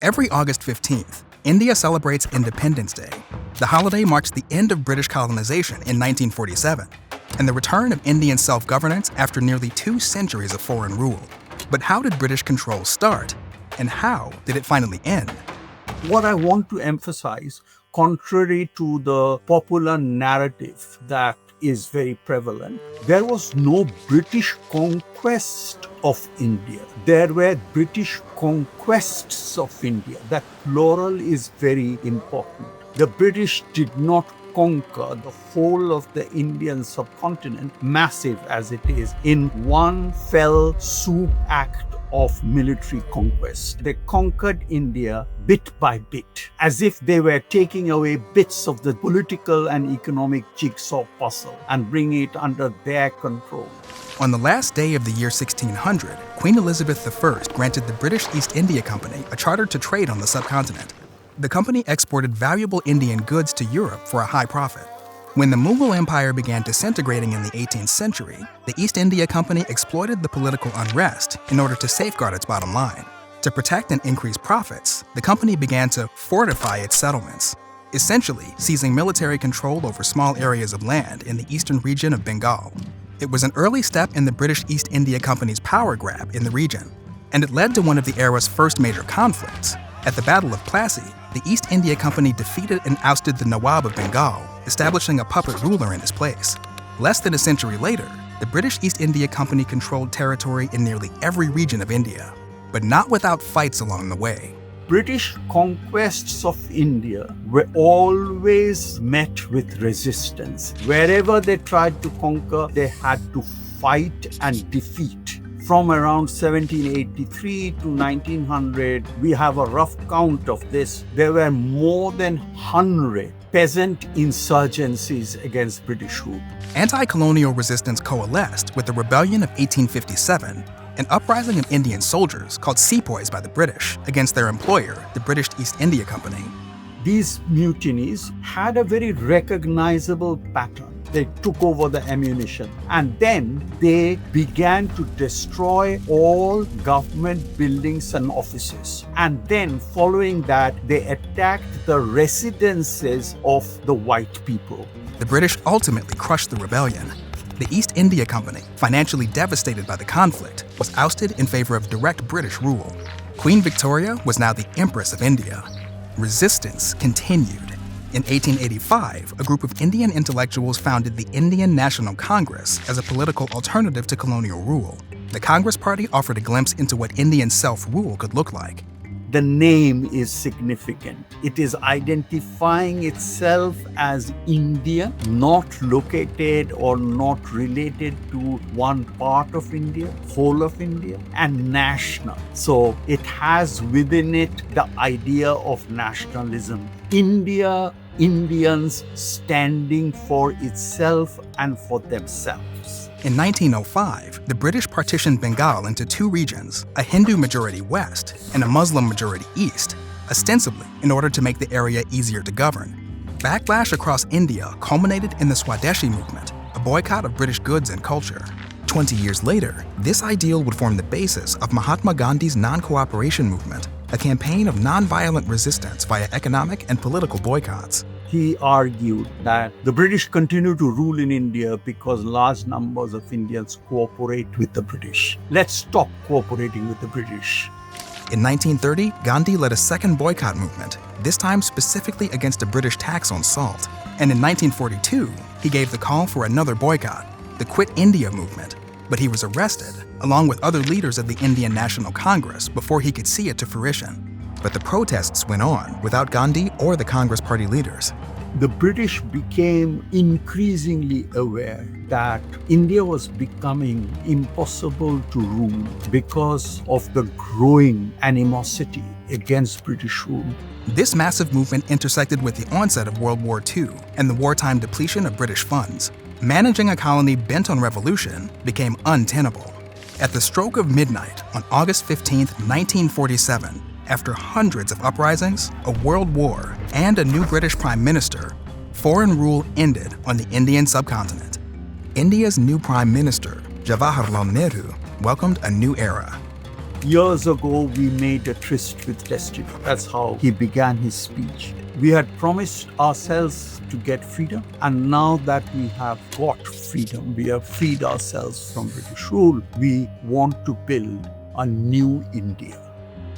Every August 15th, India celebrates Independence Day. The holiday marks the end of British colonization in 1947 and the return of Indian self-governance after nearly 2 centuries of foreign rule. But how did British control start? And how did it finally end? What I want to emphasize, contrary to the popular narrative that is very prevalent, there was no British conquest of India. There were British conquests of India. That plural is very important. The British did not conquer the whole of the Indian subcontinent, massive as it is, in one fell swoop act of military conquest. They conquered India bit by bit, as if they were taking away bits of the political and economic jigsaw puzzle and bringing it under their control. On the last day of the year 1600, Queen Elizabeth I granted the British East India Company a charter to trade on the subcontinent. The company exported valuable Indian goods to Europe for a high profit. When the Mughal Empire began disintegrating in the 18th century, the East India Company exploited the political unrest in order to safeguard its bottom line. To protect and increase profits, the company began to fortify its settlements, essentially seizing military control over small areas of land in the eastern region of Bengal. It was an early step in the British East India Company's power grab in the region, and it led to one of the era's first major conflicts. At the Battle of Plassey, the East India Company defeated and ousted the Nawab of Bengal, establishing a puppet ruler in his place. Less than a century later, the British East India Company controlled territory in nearly every region of India, but not without fights along the way. British conquests of India were always met with resistance. Wherever they tried to conquer, they had to fight and defeat. From around 1783 to 1900, we have a rough count of this. There were more than 100 peasant insurgencies against British rule. Anti-colonial resistance coalesced with the Rebellion of 1857, an uprising of Indian soldiers called sepoys by the British against their employer, the British East India Company. These mutinies had a very recognizable pattern. They took over the ammunition and then they began to destroy all government buildings and offices. And then following that, they attacked the residences of the white people. The British ultimately crushed the rebellion. The East India Company, financially devastated by the conflict, was ousted in favor of direct British rule. Queen Victoria was now the Empress of India. Resistance continued. In 1885, a group of Indian intellectuals founded the Indian National Congress as a political alternative to colonial rule. The Congress Party offered a glimpse into what Indian self-rule could look like. The name is significant. It is identifying itself as India, not located or not related to one part of India, whole of India, and national. So it has within it the idea of nationalism. India, Indians standing for itself and for themselves. In 1905, the British partitioned Bengal into 2 regions, a Hindu-majority west and a Muslim-majority east, ostensibly in order to make the area easier to govern. Backlash across India culminated in the Swadeshi Movement, a boycott of British goods and culture. 20 years later, this ideal would form the basis of Mahatma Gandhi's non-cooperation movement, a campaign of non-violent resistance via economic and political boycotts. He argued that the British continue to rule in India because large numbers of Indians cooperate with the British. Let's stop cooperating with the British. In 1930, Gandhi led a second boycott movement, this time specifically against a British tax on salt. And in 1942, he gave the call for another boycott, the Quit India movement. But he was arrested, along with other leaders of the Indian National Congress, before he could see it to fruition. But the protests went on without Gandhi or the Congress Party leaders. The British became increasingly aware that India was becoming impossible to rule because of the growing animosity against British rule. This massive movement intersected with the onset of World War II and the wartime depletion of British funds. Managing a colony bent on revolution became untenable. At the stroke of midnight on August 15, 1947, after hundreds of uprisings, a world war, and a new British Prime Minister, foreign rule ended on the Indian subcontinent. India's new Prime Minister, Jawaharlal Nehru, welcomed a new era. Years ago, we made a tryst with destiny. That's how he began his speech. We had promised ourselves to get freedom, and now that we have got freedom, we have freed ourselves from British rule, we want to build a new India.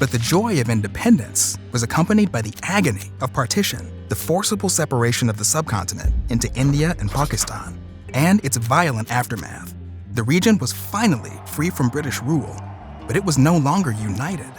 But the joy of independence was accompanied by the agony of partition, the forcible separation of the subcontinent into India and Pakistan, and its violent aftermath. The region was finally free from British rule, but it was no longer united.